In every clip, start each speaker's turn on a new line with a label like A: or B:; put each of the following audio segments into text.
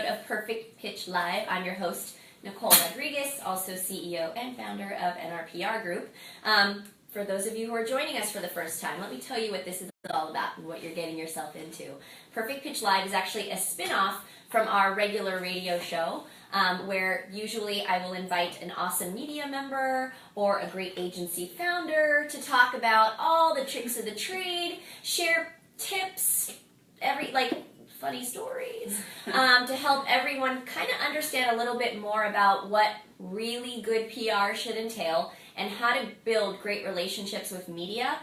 A: of Perfect Pitch Live. I'm your host, Nicole Rodriguez, also CEO and founder of NRPR GROUP. For those of you who are joining us for the first time, let me tell you what this is all about and what you're getting yourself into. Perfect Pitch Live is actually a spin-off from our regular radio show, where usually I will invite an awesome media member or a great agency founder to talk about all the tricks of the trade, share tips, funny stories, to help everyone kind of understand a little bit more about what really good PR should entail and how to build great relationships with media.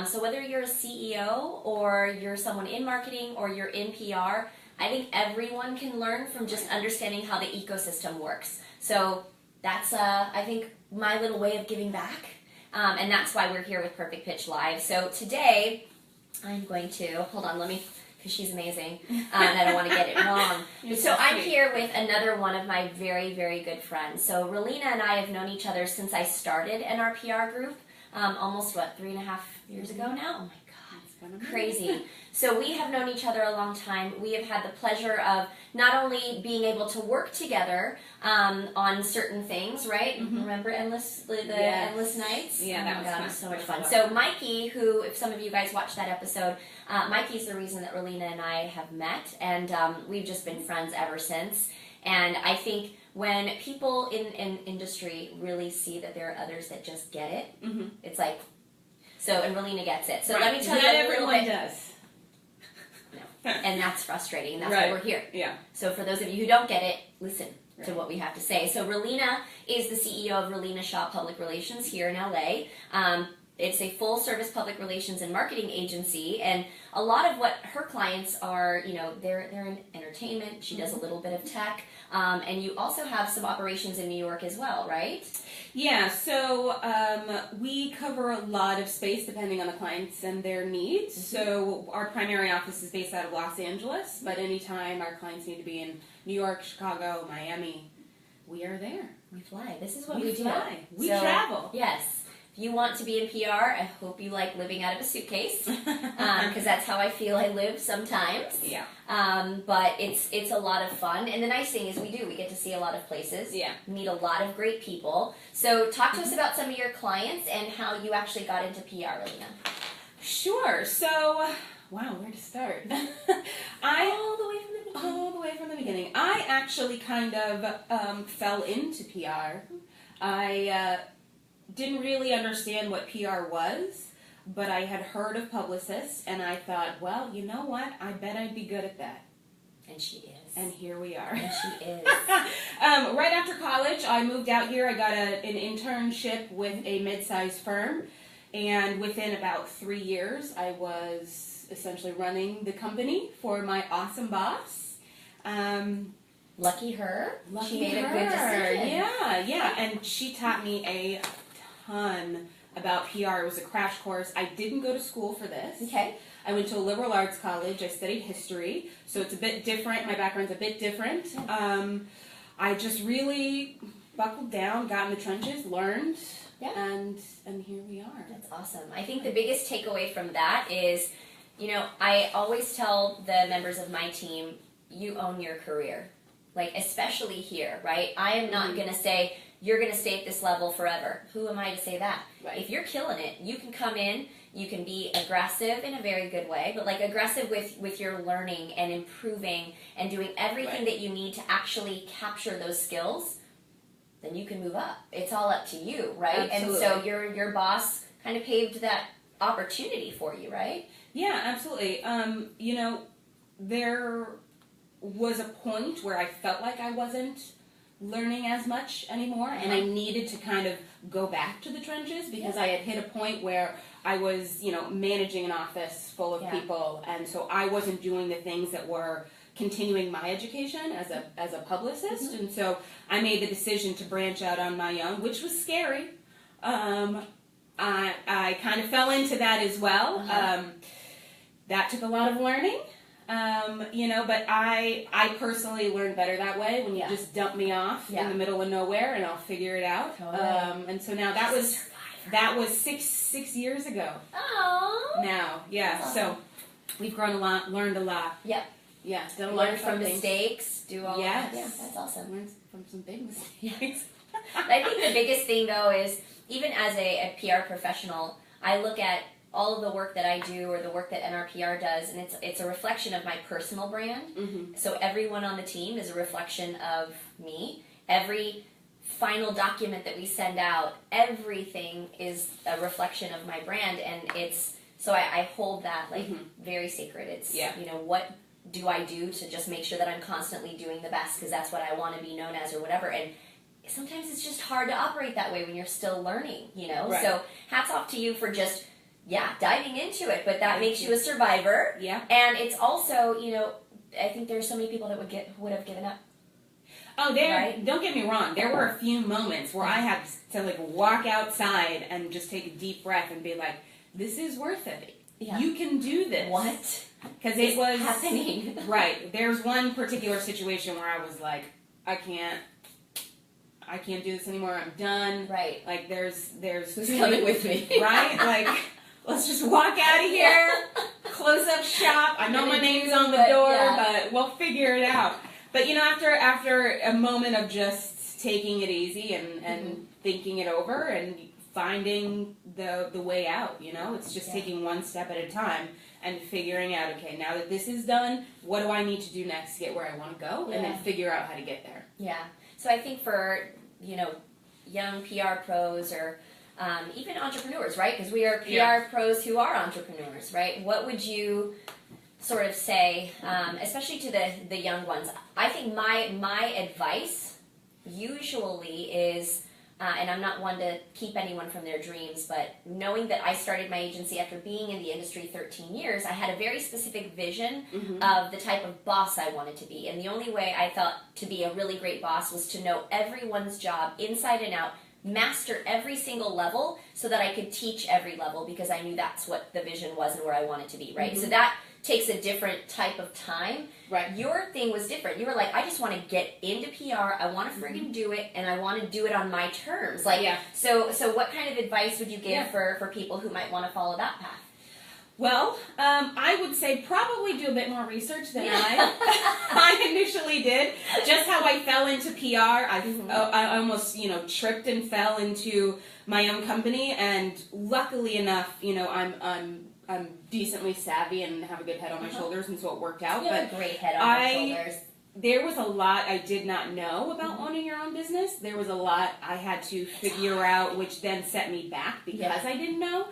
A: So whether you're a CEO or you're someone in marketing or you're in PR, I think everyone can learn from just understanding how the ecosystem works. So that's, I think, my little way of giving back. And that's why we're here with Perfect Pitch Live. So today, I'm going to, hold on, because she's amazing, and I don't want to get it wrong. So I'm here with another one of my very, very good friends. So Ralina and I have known each other since I started NRPR GROUP, almost, 3.5 years ago now? Oh my God, crazy. So we have known each other a long time. We have had the pleasure of not only being able to work together on certain things, right? Mm-hmm. Remember Endless Nights?
B: Yeah, that
A: was so much fun. So Mikey, who, if some of you guys watched that episode, Mikey's the reason that Ralina and I have met, and we've just been friends ever since. And I think when people in industry really see that there are others that just get it, mm-hmm. It's like, and Ralina gets it. So
B: right.
A: Let me tell you
B: a
A: little
B: everyone
A: bit.
B: Does.
A: No. And that's frustrating. That's
B: right.
A: why we're here.
B: Yeah.
A: So for those of you who don't get it, listen to what we have to say. So Ralina is the CEO of Ralina Shaw Public Relations here in LA. It's a full-service public relations and marketing agency, and a lot of what her clients are, they're in entertainment. She does a little bit of tech, and you also have some operations in New York as well, right?
B: Yeah, so we cover a lot of space depending on the clients and their needs. Mm-hmm. So our primary office is based out of Los Angeles, but anytime our clients need to be in New York, Chicago, Miami, we are there.
A: We fly. This is what we do.
B: We travel.
A: Yes. If you want to be in PR, I hope you like living out of a suitcase, because that's how I feel I live sometimes.
B: Yeah.
A: But it's a lot of fun, and the nice thing is we get to see a lot of places.
B: Yeah.
A: Meet a lot of great people. So talk to us about some of your clients and how you actually got into PR, Ralina.
B: Sure. So, wow, where to start?
A: All the way from the beginning.
B: All the way from the beginning. I actually kind of fell into PR. I didn't really understand what PR was, but I had heard of publicists, and I thought, well, you know what? I bet I'd be good at that.
A: And she is.
B: And here we are.
A: And she is.
B: Right after college, I moved out here. I got an internship with a mid-sized firm, and within about 3 years, I was essentially running the company for my awesome boss.
A: Lucky her.
B: She
A: made a good decision.
B: Yeah. And she taught me a ton about PR. It was a crash course. I didn't go to school for this.
A: Okay.
B: I went to a liberal arts college. I studied history, so it's a bit different. My background's a bit different. I just really buckled down, got in the trenches, learned, and here we are.
A: That's awesome. I think the biggest takeaway from that is, I always tell the members of my team, you own your career. Especially here, right? I am not going to say, you're going to stay at this level forever. Who am I to say that?
B: Right.
A: If you're killing it, you can come in, you can be aggressive in a very good way, but aggressive with your learning and improving and doing everything that you need to actually capture those skills, then you can move up. It's all up to you, right?
B: Absolutely.
A: And so your boss kind of paved that opportunity for you, right?
B: Yeah, absolutely. There was a point where I felt like I wasn't learning as much anymore, and I needed to kind of go back to the trenches because I had hit a point where I was, managing an office full of people, and so I wasn't doing the things that were continuing my education as a publicist, and so I made the decision to branch out on my own, which was scary. I kind of fell into that as well. That took a lot of learning. But I personally learn better that way when you just dump me off in the middle of nowhere and I'll figure it out. Totally. And so now that was six years ago.
A: Oh.
B: Now, yeah. So we've grown a lot, learned a lot.
A: Yep.
B: Yeah, don't
A: learn from mistakes, do all
B: yes.
A: that. Yeah, that's awesome.
B: Learn from some big mistakes.
A: Yes. I think the biggest thing, though, is even as a PR professional, I look at all of the work that I do or the work that NRPR does, and it's a reflection of my personal brand.
B: Mm-hmm.
A: So everyone on the team is a reflection of me. Every final document that we send out, everything is a reflection of my brand, and it's so I hold that like very sacred. It's what do I do to just make sure that I'm constantly doing the best because that's what I want to be known as or whatever. And sometimes it's just hard to operate that way when you're still learning,
B: Right.
A: So hats off to you for just diving into it, but that makes you a survivor.
B: Yeah.
A: And it's also, I think there's so many people that would have given up.
B: Oh,
A: Right?
B: Don't get me wrong. There were a few moments where I had to like walk outside and just take a deep breath and be like, "This is worth it.
A: Yeah.
B: You can do this."
A: What?
B: Because it was
A: happening.
B: Right. There's one particular situation where I was like, I can't do this anymore. I'm done.
A: Right.
B: Like there's
A: Who's coming with me?
B: Right? Like let's just walk out of here. Close up shop. I know my name's on the door, but we'll figure it out. But after a moment of just taking it easy and thinking it over and finding the way out, it's just taking one step at a time and figuring out, okay, now that this is done, what do I need to do next to get where I want to go, and then figure out how to get there.
A: Yeah. So I think for young PR pros or even entrepreneurs, right? Because we are PR pros who are entrepreneurs, right? What would you sort of say, especially to the young ones? I think my advice usually is, and I'm not one to keep anyone from their dreams, but knowing that I started my agency after being in the industry 13 years, I had a very specific vision of the type of boss I wanted to be. And the only way I felt to be a really great boss was to know everyone's job inside and out, master every single level so that I could teach every level because I knew that's what the vision was and where I wanted to be, right? So that takes a different type of time.
B: Right.
A: Your thing was different. You were like, I just want to get into PR. I want to friggin' do it, and I want to do it on my terms. So what kind of advice would you give for people who might want to follow that path?
B: Well, I would say probably do a bit more research than I initially did. Just how I fell into PR, I almost tripped and fell into my own company, and luckily enough, I'm decently savvy and have a good head on my shoulders, and so it worked out.
A: You have a great head on your shoulders.
B: There was a lot I did not know about owning your own business. There was a lot I had to figure out, which then set me back because I didn't know.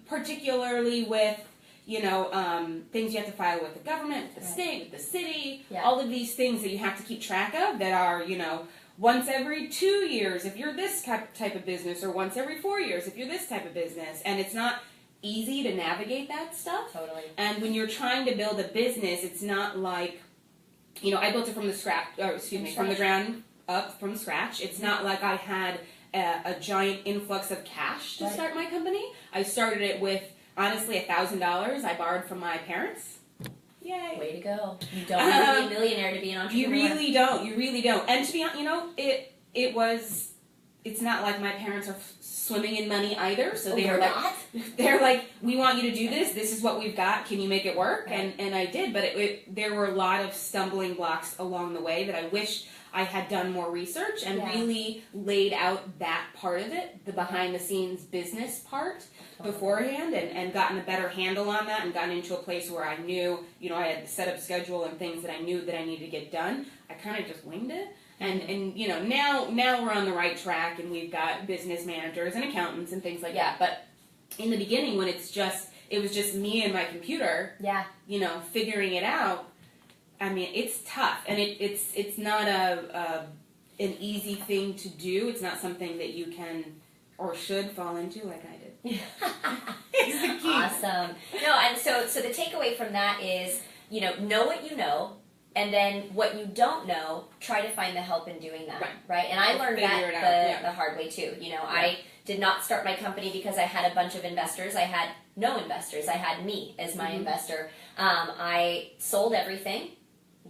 B: Particularly with, things you have to file with the government, with the state, with the city, all of these things that you have to keep track of that are, once every 2 years if you're this type of business, or once every 4 years if you're this type of business. And it's not easy to navigate that stuff.
A: Totally.
B: And when you're trying to build a business, it's not like, I built it from the ground up, from scratch. It's not like I had a giant influx of cash to start my company. I started it with, honestly, $1,000 I borrowed from my parents. Yay.
A: Way to go. You don't have to be a millionaire to be an entrepreneur.
B: You really don't. And to be honest, it's not like my parents are swimming in money either. So they're like, we want you to do this. This is what we've got. Can you make it work? Right. And I did, but there were a lot of stumbling blocks along the way that I wish I had done more research and really laid out that part of it, the behind-the-scenes business part, beforehand, and gotten a better handle on that, and gotten into a place where I knew, I had set up schedule and things that I knew that I needed to get done. I kind of just winged it. And now we're on the right track, and we've got business managers and accountants and things like that. But in the beginning, when it was just me and my computer, figuring it out, I mean, it's tough, and it's not an easy thing to do. It's not something that you can or should fall into like I did. It's the key.
A: Awesome. No, and so the takeaway from that is, know what you know. And then what you don't know, try to find the help in doing that, right? And I learned that the hard way too. I did not start my company because I had a bunch of investors. I had no investors. I had me as my investor. I sold everything,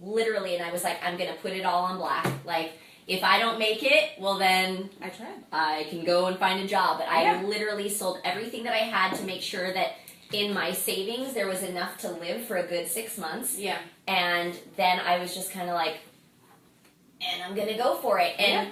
A: literally, and I was like, I'm going to put it all on black. Like, if I don't make it, well then I can go and find a job. But I literally sold everything that I had to make sure that in my savings there was enough to live for a good 6 months. And then I was just kind of like, and I'm gonna go for it. And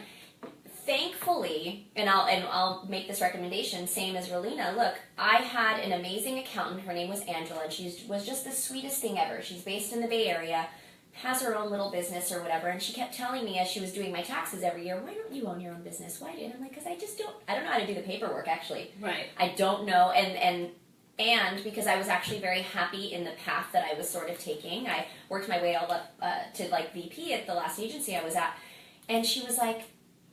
A: thankfully, and I'll make this recommendation, same as Ralina. Look, I had an amazing accountant. Her name was Angela, and she was just the sweetest thing ever. She's based in the Bay Area, has her own little business or whatever, and she kept telling me as she was doing my taxes every year, why don't you own your own business? Why do you? And I'm like, because I don't know how to do the paperwork, actually.
B: Right.
A: I don't know, and because I was actually very happy in the path that I was sort of taking. I worked my way all up to like VP at the last agency I was at, and she was like,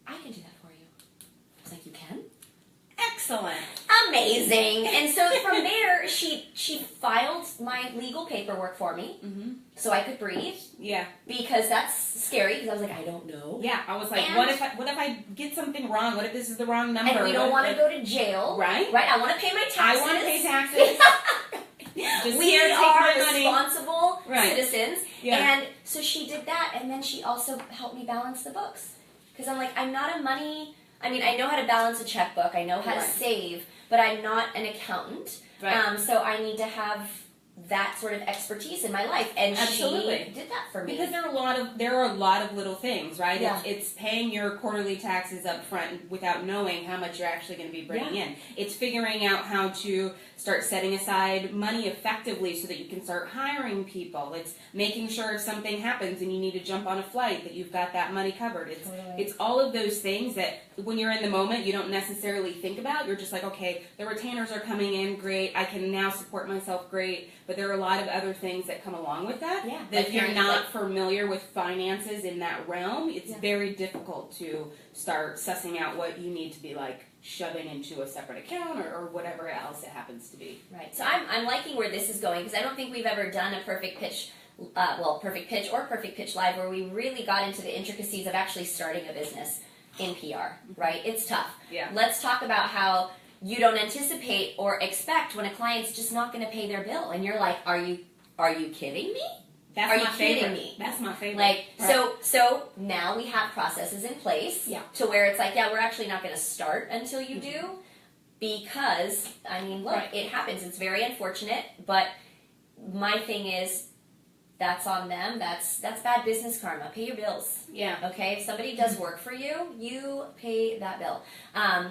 A: I can do that for you. I was like, you can?
B: Excellent.
A: Amazing. And so from there, she filed my legal paperwork for me, so I could breathe.
B: Yeah.
A: Because that's scary. Because I was like, I don't know.
B: Yeah. I was like, what if I get something wrong? What if this is the wrong number?
A: And we don't want to go to jail.
B: Right.
A: Right. I want to pay my taxes.
B: I want to pay taxes. Just
A: we
B: here, take
A: are
B: my money.
A: responsible citizens.
B: Yeah.
A: And so she did that, and then she also helped me balance the books. Because I'm like, I'm not a money... I mean, I know how to balance a checkbook. I know how to save, but I'm not an accountant.
B: Right.
A: So I need to have that sort of expertise in my life, and she did that for me.
B: Because there are a lot of little things, right?
A: Yeah.
B: It's paying your quarterly taxes up front without knowing how much you're actually going to be bringing in. It's figuring out how to start setting aside money effectively so that you can start hiring people. It's making sure if something happens and you need to jump on a flight that you've got that money covered. It's all of those things that when you're in the moment you don't necessarily think about. You're just like, okay, the retainers are coming in, great. I can now support myself, great. But there are a lot of other things that come along with that.
A: Yeah.
B: That if you're not familiar with finances in that realm, it's very difficult to start sussing out what you need to be like shoving into a separate account or whatever else it happens to be.
A: Right. So I'm liking where this is going, because I don't think we've ever done a Perfect Pitch, Perfect Pitch or Perfect Pitch Live where we really got into the intricacies of actually starting a business in PR, right? It's tough.
B: Yeah.
A: Let's talk about how you don't anticipate or expect when a client's just not going to pay their bill, and you're like, are you kidding me?
B: That's
A: Are
B: my
A: you kidding
B: favorite.
A: me?
B: That's my favorite.
A: Like,
B: right.
A: so now we have processes in place to where it's like, we're actually not going to start until you do, because, I mean, look, it happens. It's very unfortunate, but my thing is, that's on them. That's bad business karma. Pay your bills.
B: Yeah.
A: Okay? If somebody does work for you, you pay that bill.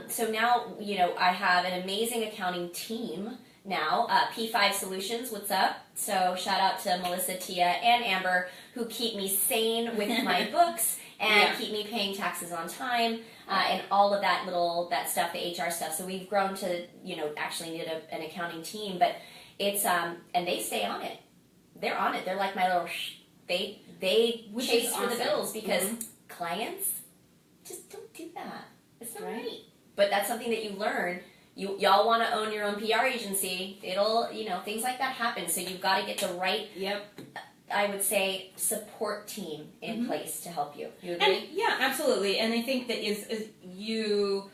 A: So now, I have an amazing accounting team now. P5 Solutions, what's up? So shout out to Melissa, Tia, and Amber, who keep me sane with my books and keep me paying taxes on time, and all of that stuff, the HR stuff. So we've grown to, actually need an accounting team, but it's, and they stay on it. They're on it. They're like my little, they chase for the bills, because clients just don't do that. It's not right. But that's something that you learn. Y'all want to own your own PR agency. It'll, things like that happen. So you've got to get the right, I would say, support team in place to help you. You agree?
B: And, yeah, absolutely. And I think that you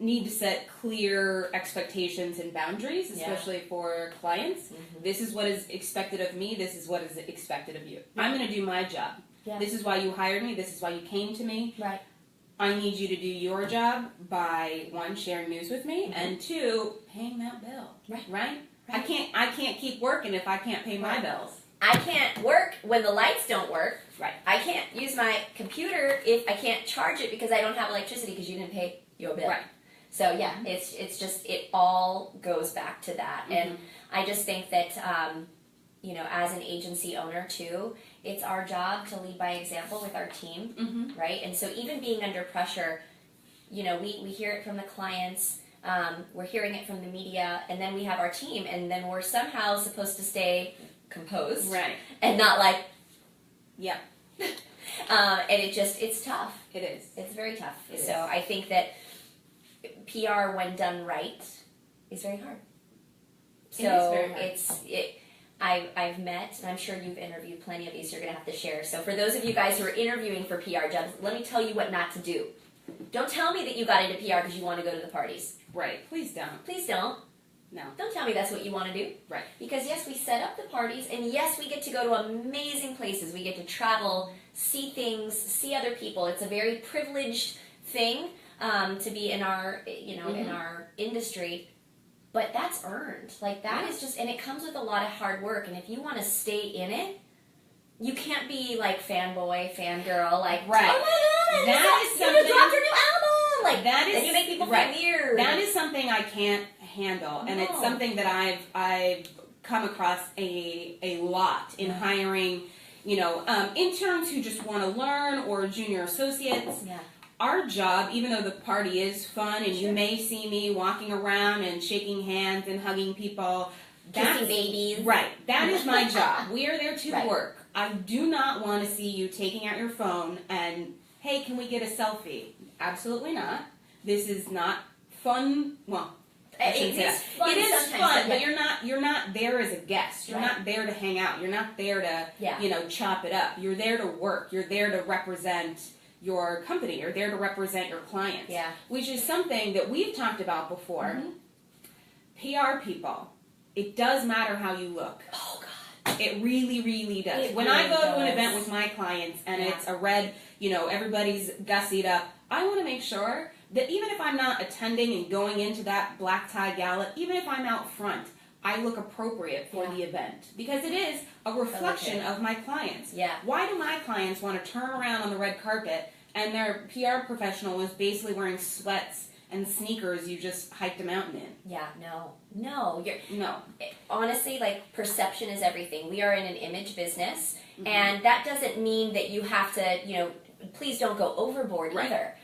B: need to set clear expectations and boundaries, especially for clients. This is what is expected of me. This is what is expected of you. I'm going to do my job. This is why you hired me. This is why you came to me.
A: Right.
B: I need you to do your job by, 1, sharing news with me, and 2, paying that bill. Right? I can't keep working if I can't pay my bills.
A: I can't work when the lights don't work.
B: Right.
A: I can't use my computer if I can't charge it because I don't have electricity because you didn't pay your bill.
B: Right.
A: So it's just, it all goes back to that. And I just think that, as an agency owner too, it's our job to lead by example with our team, right? And so even being under pressure, we hear it from the clients, we're hearing it from the media, and then we have our team, and then we're somehow supposed to stay composed,
B: right?
A: And not like,
B: and
A: it's tough.
B: It is.
A: It's very tough. I think that PR, when done right, is very hard. I've met, and I'm sure you've interviewed plenty of these, you're going to have to share. So for those of you guys who are interviewing for PR jobs, let me tell you what not to do. Don't tell me that you got into PR because you want to go to the parties.
B: Right. Please don't.
A: Please don't.
B: No.
A: Don't tell me that's what you want to do.
B: Right.
A: Because yes, we set up the parties, and yes, we get to go to amazing places. We get to travel, see things, see other people. It's a very privileged thing to be in our, in our industry. but that's earned. Like that is just, and it comes with a lot of hard work. And if you want to stay in it, you can't be like fanboy, fangirl, like,
B: right.
A: Oh my God,
B: that is something.
A: You dropped your new album, like
B: that is.
A: Then you make people
B: right.
A: feel weird.
B: That is something I can't handle, and it's something that I've come across a lot in hiring, interns who just want to learn or junior associates.
A: Yeah.
B: Our job, even though the party is fun and you may see me walking around and shaking hands and hugging people,
A: kissing babies.
B: Right. That is my job. We are there to
A: Right.
B: work. I do not want to see you taking out your phone and, hey, can we get a selfie? Absolutely not. This is not fun. Well, I shouldn't say that.
A: Fun
B: it is
A: sometimes,
B: fun, but you're not there as a guest. You're
A: Right.
B: not there to hang out. You're not there to chop it up. You're there to work. You're there to represent your company. You're there to represent your clients.
A: Yeah.
B: Which is something that we've talked about before. PR people, it does matter how you look.
A: Oh God.
B: It really, really does.
A: It
B: when
A: really
B: I go to an
A: does.
B: event with my clients and it's a red, everybody's gussied up, I want to make sure that even if I'm not attending and going into that black tie gala, even if I'm out front, I look appropriate for the event. Because it is a reflection of my clients.
A: Yeah.
B: Why do my clients want to turn around on the red carpet and their PR professional was basically wearing sweats and sneakers you just hiked a mountain in?
A: Yeah, no. Honestly, like, perception is everything. We are in an image business, and that doesn't mean that you have to, please don't go overboard either.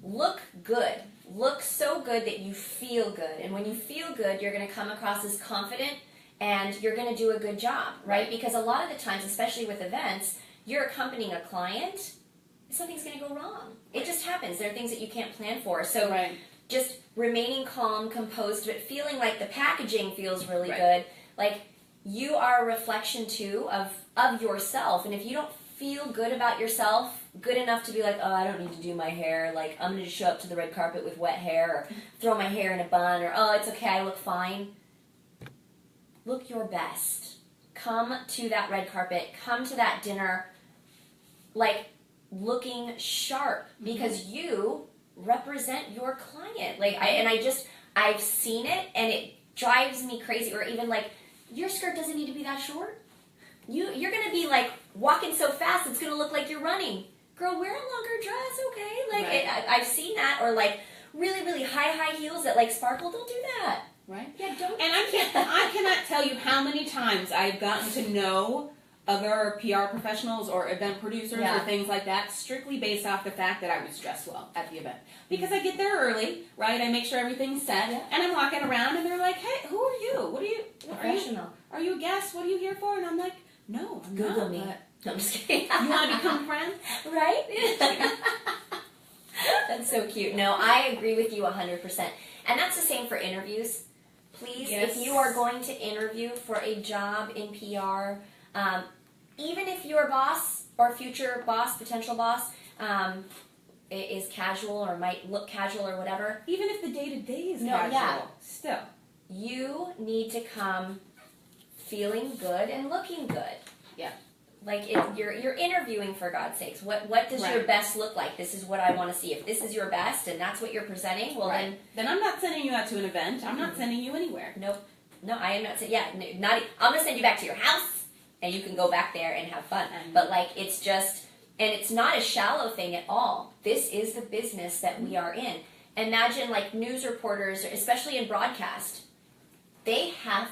A: Look good. Look so good that you feel good. And when you feel good, you're going to come across as confident and you're going to do a good job, right? Because a lot of the times, especially with events, you're accompanying a client, something's going to go wrong. It just happens. There are things that you can't plan for. So just remaining calm, composed, but feeling like the packaging feels really good. Like, you are a reflection, too, of yourself. And if you don't feel good about yourself, good enough to be like, oh, I don't need to do my hair, like, I'm going to show up to the red carpet with wet hair, or throw my hair in a bun, or, oh, it's okay, I look fine. Look your best. Come to that red carpet, come to that dinner, like, looking sharp, because you represent your client. Like, I've seen it, and it drives me crazy. Or even, like, your skirt doesn't need to be that short. You're going to be, like, walking so fast, it's going to look like you're running. Girl, wear a longer dress, okay? Like, I've seen that. Or, like, really, really high heels that, like, sparkle. Don't do that.
B: Right?
A: Yeah, don't.
B: And I cannot tell you how many times I've gotten to know other PR professionals or event producers or things like that strictly based off the fact that I was dressed well at the event. Because I get there early, right? I make sure everything's set, and I'm walking around, and they're like, hey, who are you? What are you?
A: Professional.
B: Are you a guest? What are you here for? And I'm like, no, I'm
A: Google
B: not.
A: me.
B: But
A: No, I'm just kidding.
B: you want to become friends?
A: Right? That's so cute. No, I agree with you 100%. And that's the same for interviews. Please, if you are going to interview for a job in PR, even if your boss or future boss, potential boss, is casual or might look casual or whatever.
B: Even if the day-to-day is casual, still.
A: You need to come feeling good and looking good.
B: Yeah.
A: Like, if you're interviewing, for God's sakes, what does your best look like? This is what I want to see. If this is your best and that's what you're presenting, well
B: then I'm not sending you out to an event. I'm not sending you anywhere.
A: Nope. No, I am not saying. Yeah, not. I'm gonna send you back to your house, and you can go back there and have fun. But like, it's just, and it's not a shallow thing at all. This is the business that we are in. Imagine, like, news reporters, especially in broadcast. They have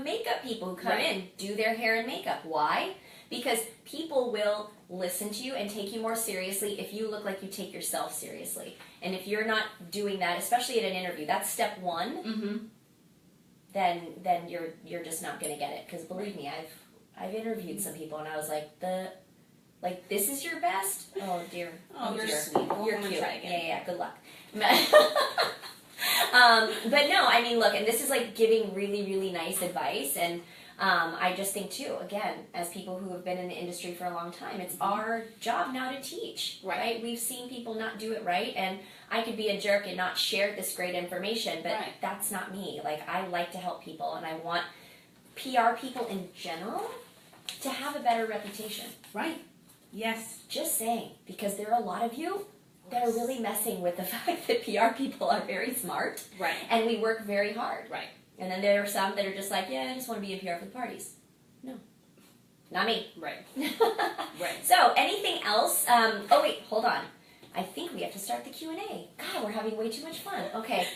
A: makeup people who come in, do their hair and makeup. Why? Because people will listen to you and take you more seriously if you look like you take yourself seriously. And if you're not doing that, especially at an interview, that's step one. Then you're just not going to get it. Because believe me, I've interviewed some people and I was like, this is your best? Oh dear.
B: Oh, you're
A: dear.
B: sweet.
A: You're
B: cute.
A: Try again. Yeah. Good luck. But no, I mean, look, and this is like giving really, really nice advice, and I just think too, again, as people who have been in the industry for a long time, it's our job now to teach, right? We've seen people not do it right, and I could be a jerk and not share this great information, but that's not me. Like, I like to help people, and I want PR people in general to have a better reputation.
B: Right. Yes.
A: Just saying, because there are a lot of you that are really messing with the fact that PR people are very smart.
B: Right.
A: And we work very hard.
B: Right.
A: And then there are some that are just like, yeah, I just want to be in PR for the parties. No. Not me.
B: Right. Right.
A: So, anything else? Oh, wait, hold on. I think we have to start the Q&A. God, we're having way too much fun. Okay.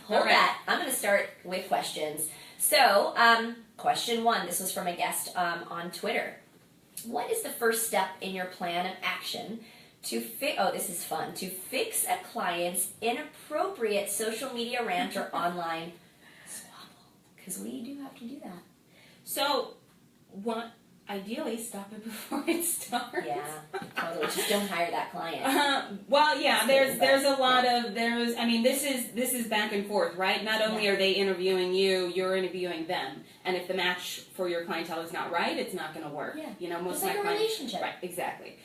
A: Hold that. I'm going to start with questions. So, question 1. This was from a guest on Twitter. What is the first step in your plan of action to this is fun, to fix a client's inappropriate social media rant or online squabble? Because we do have to do that.
B: So, ideally, stop it before it starts.
A: Yeah, totally. Just don't hire that client.
B: Well, yeah, there's a lot of, this is back and forth, right? Not only are they interviewing you, you're interviewing them. And if the match for your clientele is not right, it's not going to work.
A: Yeah.
B: Most
A: it's
B: of
A: like
B: my
A: a
B: clients,
A: relationship.
B: Right, exactly.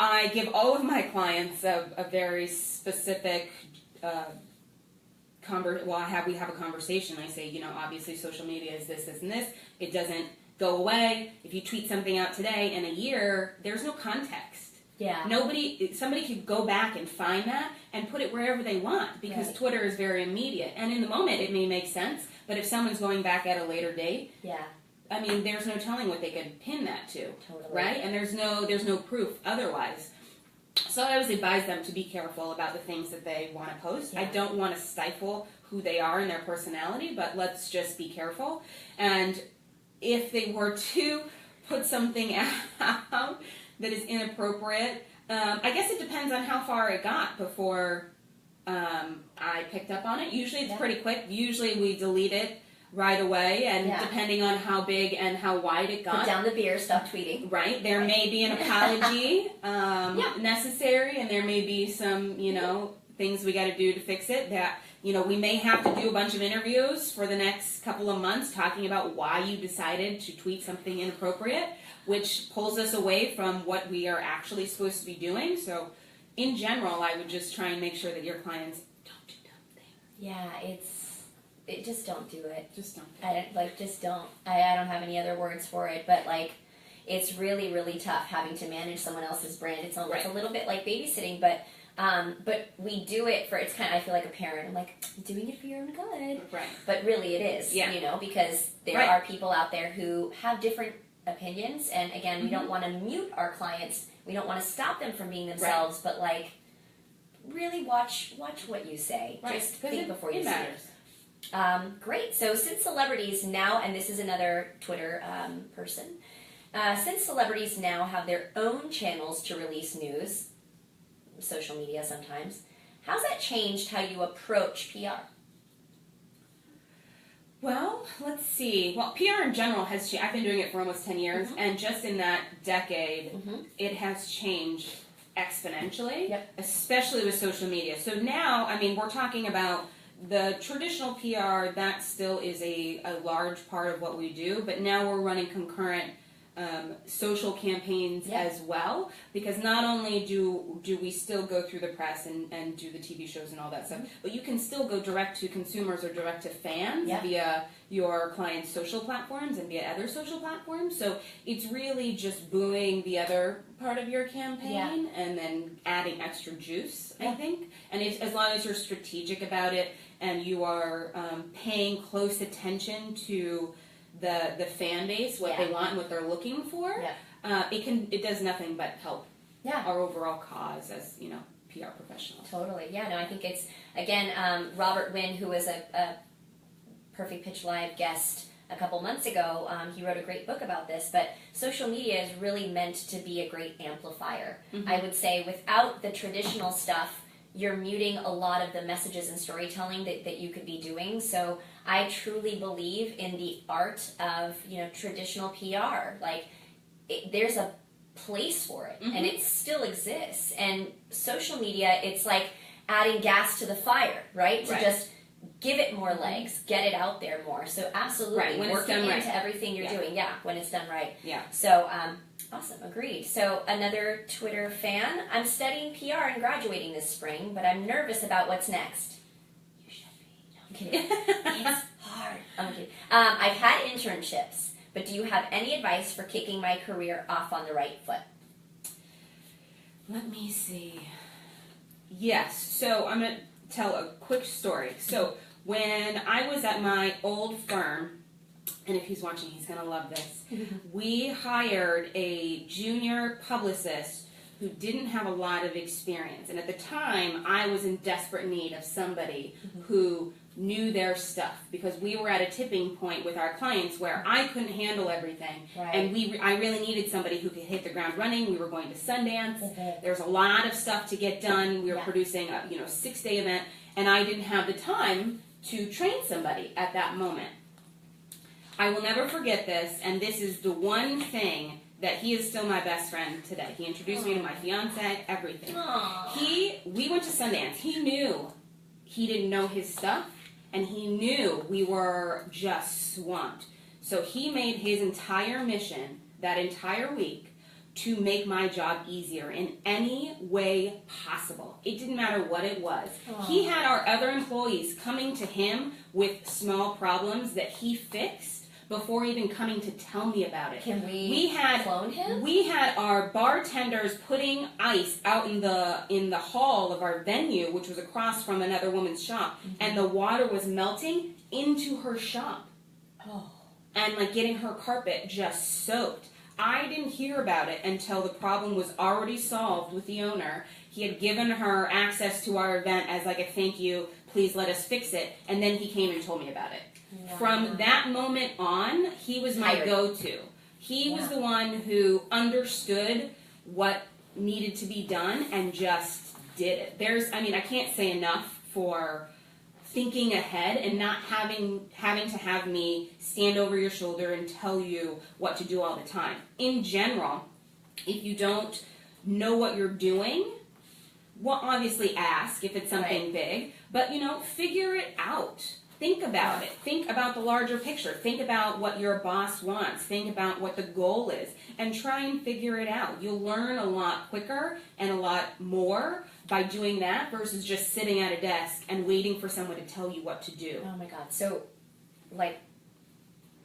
B: I give all of my clients a very specific we have a conversation. I say, obviously social media is this, this, and this. It doesn't go away. If you tweet something out today, in a year, there's no context.
A: Yeah.
B: Somebody could go back and find that and put it wherever they want, because Twitter is very immediate. And in the moment, it may make sense, but if someone's going back at a later date, there's no telling what they could pin that to, right? And there's no proof otherwise. So I always advise them to be careful about the things that they want to post. I don't want to stifle who they are and their personality, but let's just be careful. And if they were to put something out that is inappropriate, I guess it depends on how far it got before I picked up on it. Usually it's pretty quick. Usually we delete it right away, and depending on how big and how wide it got.
A: Put down the beer, stop tweeting.
B: Right. There may be an apology necessary, and there may be some, things we got to do to fix it. That, we may have to do a bunch of interviews for the next couple of months talking about why you decided to tweet something inappropriate, which pulls us away from what we are actually supposed to be doing. So, in general, I would just try and make sure that your clients don't do dumb things.
A: Yeah, just don't do it.
B: Just don't.
A: Just don't. I don't have any other words for it, but it's really, really tough having to manage someone else's brand. It's almost a little bit like babysitting, but we do it for. It's I feel like a parent. I'm like, I'm doing it for your own good,
B: right?
A: But really, it is. Because there are people out there who have different opinions, and again, we don't want to mute our clients. We don't want to stop them from being themselves, but really watch what you say. Just think before you say it. Great. So since celebrities now, and this is another Twitter person, since celebrities now have their own channels to release news, social media sometimes, how's that changed how you approach PR?
B: Well, let's see. Well, PR in general has changed. I've been doing it for almost 10 years, and just in that decade, it has changed exponentially, especially with social media. So now, we're talking about the traditional PR, that still is a large part of what we do, but now we're running concurrent social campaigns as well, because not only do we still go through the press and do the TV shows and all that stuff, but you can still go direct to consumers or direct to fans via your client's social platforms and via other social platforms. So it's really just buoying the other part of your campaign and then adding extra juice, I think. And as long as you're strategic about it and you are paying close attention to the fan base, what they want and what they're looking for, it does nothing but help our overall cause as PR professionals.
A: Totally. Yeah. No, I think it's Robert Wynn, who was a PRfect Pitch Live guest a couple months ago. He wrote a great book about this. But social media is really meant to be a great amplifier. I would say without the traditional stuff, you're muting a lot of the messages and storytelling that you could be doing. So I truly believe in the art of traditional PR. There's a place for it, and it still exists. And social media, it's like adding gas to the fire, right? To just give it more legs, get it out there more. So absolutely, working into everything you're doing. Yeah, when it's done right. Yeah. So awesome, agreed. So another Twitter fan, I'm studying PR and graduating this spring, but I'm nervous about what's next. You should be. No, I'm kidding. It's hard. I'm kidding. I've had internships, but do you have any advice for kicking my career off on the right foot?
B: Let me see. Yes. So I'm going to tell a quick story. So when I was at my old firm, and if he's watching, he's going to love this, we hired a junior publicist who didn't have a lot of experience. And at the time, I was in desperate need of somebody who knew their stuff, because we were at a tipping point with our clients where I couldn't handle everything.
A: Right.
B: And I really needed somebody who could hit the ground running. We were going to Sundance. There's a lot of stuff to get done. We were producing a 6-day event, and I didn't have the time to train somebody at that moment. I will never forget this, and this is the one thing that he is still my best friend today. He introduced me to my fiance, everything. We went to Sundance. He knew he didn't know his stuff, and he knew we were just swamped. So he made his entire mission that entire week to make my job easier in any way possible. It didn't matter what it was. He had our other employees coming to him with small problems that he fixed before even coming to tell me about it.
A: Can we clone him?
B: We had our bartenders putting ice out in the hall of our venue, which was across from another woman's shop, and the water was melting into her shop. And like getting her carpet just soaked. I didn't hear about it until the problem was already solved with the owner. He had given her access to our event as like a thank you, please let us fix it, and then he came and told me about it. Wow. From that moment on, he was my go-to. He was the one who understood what needed to be done and just did it. I can't say enough for thinking ahead and not having to have me stand over your shoulder and tell you what to do all the time. In general, if you don't know what you're doing, well, obviously ask if it's something big, but figure it out. Think about it. Think about the larger picture. Think about what your boss wants. Think about what the goal is, and try and figure it out. You'll learn a lot quicker and a lot more by doing that versus just sitting at a desk and waiting for someone to tell you what to do.
A: Oh my God. So,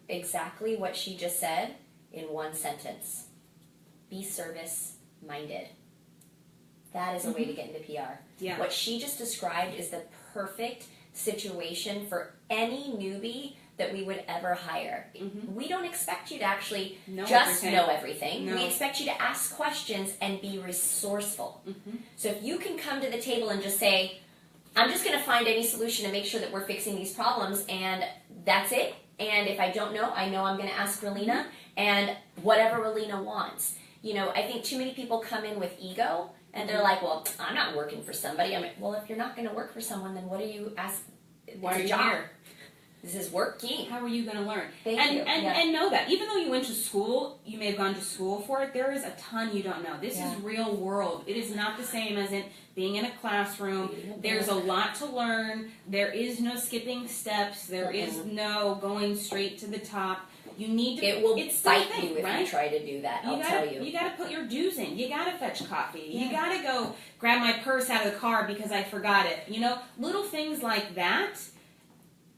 A: exactly what she just said in one sentence. Be service-minded. That is a way to get into PR.
B: Yeah.
A: What she just described is the perfect situation for any newbie that we would ever hire. We don't expect you to actually know everything. No. We expect you to ask questions and be resourceful. So if you can come to the table and just say, I'm just going to find any solution to make sure that we're fixing these problems, and that's it. And if I don't know, I know I'm going to ask Ralina, and whatever Ralina wants. I think too many people come in with ego, and they're like, well, I'm not working for somebody. Well, if you're not going to work for someone, then what do you ask?
B: Why are you here?
A: This is working.
B: How are you going to learn?
A: And
B: know that. Even though you went to school, you may have gone to school for it, there is a ton you don't know. This is real world. It is not the same as in being in a classroom. There's a lot to learn. There is no skipping steps. There is no going straight to the top. You need to.
A: It will bite you if you try to do that. I'll tell you.
B: You got to put your dues in. You got to fetch coffee. You got to go grab my purse out of the car because I forgot it. Little things like that.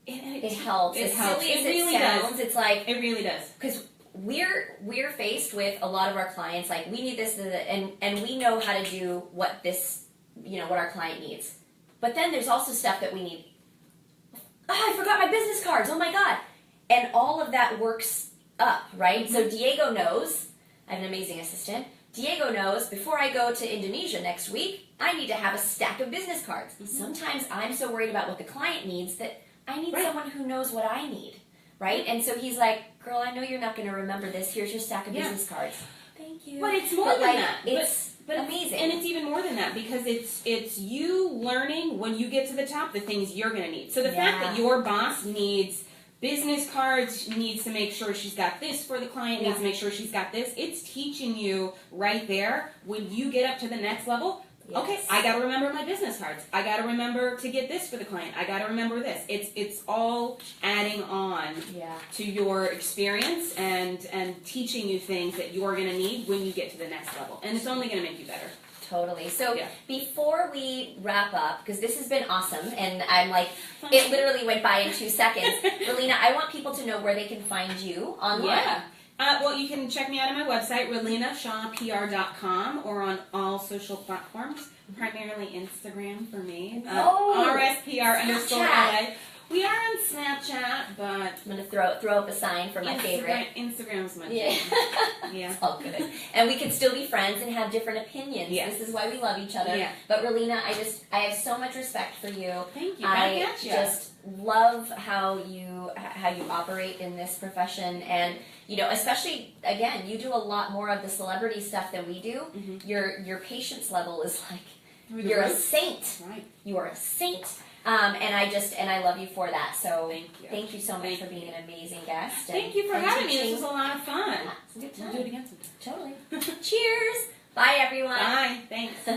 A: It helps. As silly as it sounds, it's like
B: it really does.
A: Because we're faced with a lot of our clients. Like, we need this, and we know how to do what what our client needs. But then there's also stuff that we need. I forgot my business cards. Oh my God. And all of that works up, right? So Diego knows, I have an amazing assistant. Diego knows, before I go to Indonesia next week, I need to have a stack of business cards. Sometimes I'm so worried about what the client needs that I need someone who knows what I need, right? And so he's like, girl, I know you're not going to remember this. Here's your stack of business cards. Thank you.
B: But it's more than that.
A: It's amazing.
B: And it's even more than that, because it's you learning when you get to the top the things you're going to need. So the fact that your boss needs business cards, needs to make sure she's got this for the client, needs to make sure she's got this. It's teaching you right there when you get up to the next level. Yes. Okay, I got to remember my business cards. I got to remember to get this for the client. I got to remember this. It's all adding on to your experience and teaching you things that you're going to need when you get to the next level. And it's only going to make you better.
A: Totally. So before we wrap up, because this has been awesome, and I'm like, it literally went by in 2 seconds. Ralina, I want people to know where they can find you online.
B: Yeah. Well, you can check me out on my website, RalinaShawPR.com, or on all social platforms, primarily Instagram for me. RSPR_LA. We are on Snapchat, but
A: I'm gonna throw up a sign for my favorite.
B: Instagram's my
A: Yeah.
B: favorite. Yeah.
A: It's all good. And we can still be friends and have different opinions.
B: Yes.
A: This is why we love each other.
B: Yeah.
A: But Ralina, I have so much respect for you.
B: Thank you.
A: I just love how you operate in this profession, and especially again, you do a lot more of the celebrity stuff than we do.
B: Mm-hmm.
A: Your patience level is like
B: You're
A: a saint.
B: Right.
A: You are a saint. And I love you for that. So
B: thank you
A: so much for being an amazing guest.
B: Thank you for having me. This was a lot of fun.
A: Yeah, it's a good time.
B: We'll do it again sometime.
A: Totally. Cheers. Bye, everyone.
B: Bye. Thanks.